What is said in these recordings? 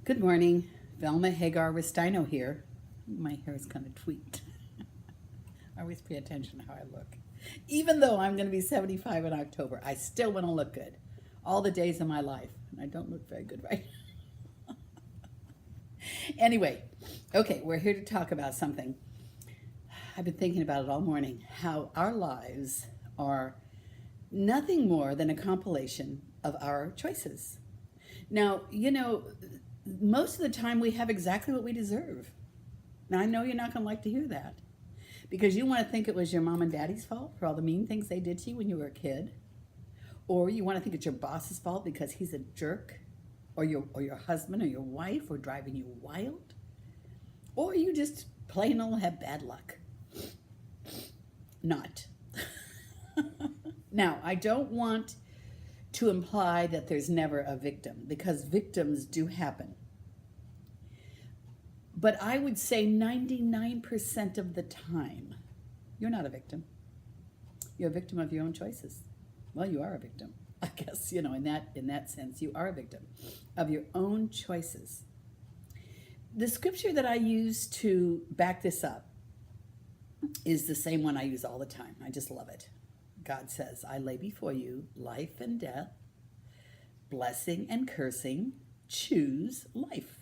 Good morning. Velma Hagar Ristino here. My hair is kind of tweaked. I always pay attention to how I look. Even though I'm going to be 75 in October, I still want to look good. All the days of my life. And I don't look very good right now. Anyway, okay, we're here to talk about something. I've been thinking about it all morning. How our lives are nothing more than a compilation of our choices. Now, most of the time we have exactly what we deserve. Now, I know you're not going to like to hear that because you want to think it was your mom and daddy's fault for all the mean things they did to you when you were a kid. Or you want to think it's your boss's fault because he's a jerk, or your husband or your wife or driving you wild. Or you just plain old have bad luck. Not. Now, I don't want to imply that there's never a victim because victims do happen. But I would say 99% of the time, you're not a victim. You're a victim of your own choices. Well, you are a victim. I guess, in that sense, you are a victim of your own choices. The scripture that I use to back this up is the same one I use all the time. I just love it. God says, I lay before you life and death, blessing and cursing. Choose life.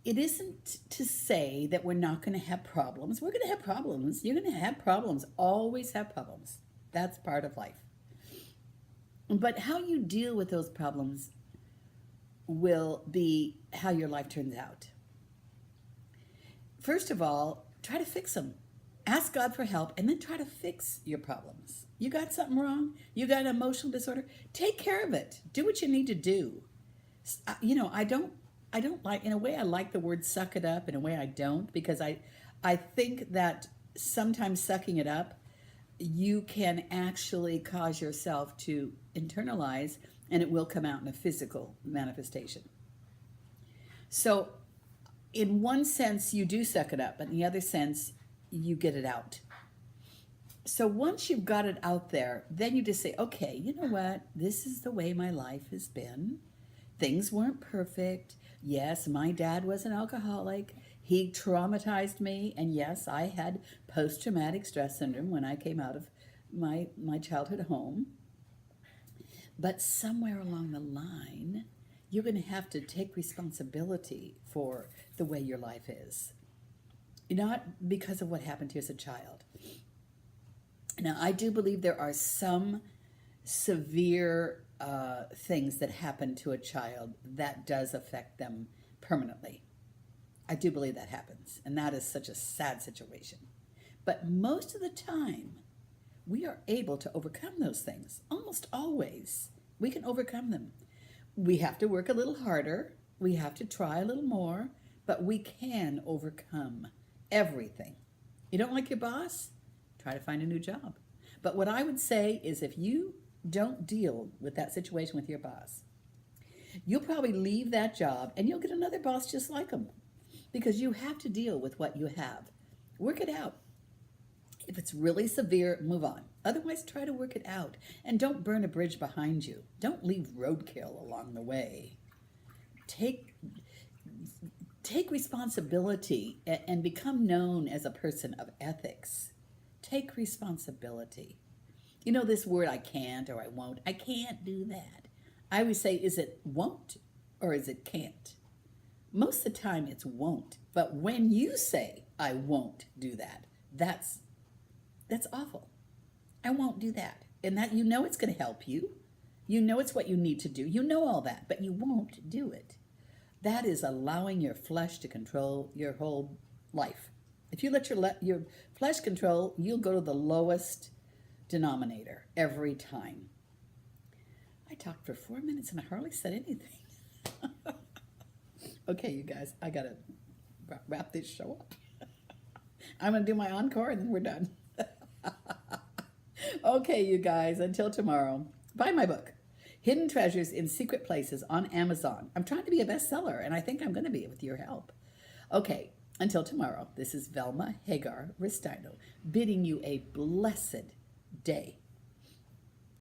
It isn't to say that we're not going to have problems. We're going to have problems. You're going to have problems. Always have problems. That's part of life. But how you deal with those problems will be how your life turns out. First of all, try to fix them. Ask God for help and then try to fix your problems. You got something wrong? You got an emotional disorder? Take care of it. Do what you need to do. I don't like, in a way I like the word suck it up, in a way I don't, because I think that sometimes sucking it up, you can actually cause yourself to internalize and it will come out in a physical manifestation. So in one sense, you do suck it up, but in the other sense, you get it out. So once you've got it out there, then you just say, okay, you know what? This is the way my life has been. Things weren't perfect. Yes, my dad was an alcoholic. He traumatized me. And yes, I had post-traumatic stress syndrome when I came out of my childhood home. But somewhere along the line, you're going to have to take responsibility for the way your life is. Not because of what happened to you as a child. Now, I do believe there are some severe things that happen to a child that does affect them permanently. I do believe that happens, and that is such a sad situation. But most of the time, we are able to overcome those things. Almost always, we can overcome them. We have to work a little harder. We have to try a little more, but we can overcome everything. You don't like your boss? Try to find a new job. But what I would say is if you don't deal with that situation with your boss, you'll probably leave that job and you'll get another boss just like him because you have to deal with what you have. Work it out. If it's really severe, move on. Otherwise, try to work it out. And don't burn a bridge behind you. Don't leave roadkill along the way. Take responsibility and become known as a person of ethics. Take responsibility. You know this word, I can't or I won't. I can't do that. I always say, is it won't or is it can't? Most of the time it's won't. But when you say, I won't do that, that's awful. I won't do that. And that it's going to help you. You know it's what you need to do. You know all that, but you won't do it. That is allowing your flesh to control your whole life. If you let your flesh control, you'll go to the lowest denominator every time. I talked for 4 minutes and I hardly said anything. Okay, you guys, I got to wrap this show up. I'm going to do my encore and then we're done. Okay, you guys, until tomorrow, buy my book, Hidden Treasures in Secret Places on Amazon. I'm trying to be a bestseller, and I think I'm going to be with your help. Okay, until tomorrow, this is Velma Hagar Ristino bidding you a blessed day.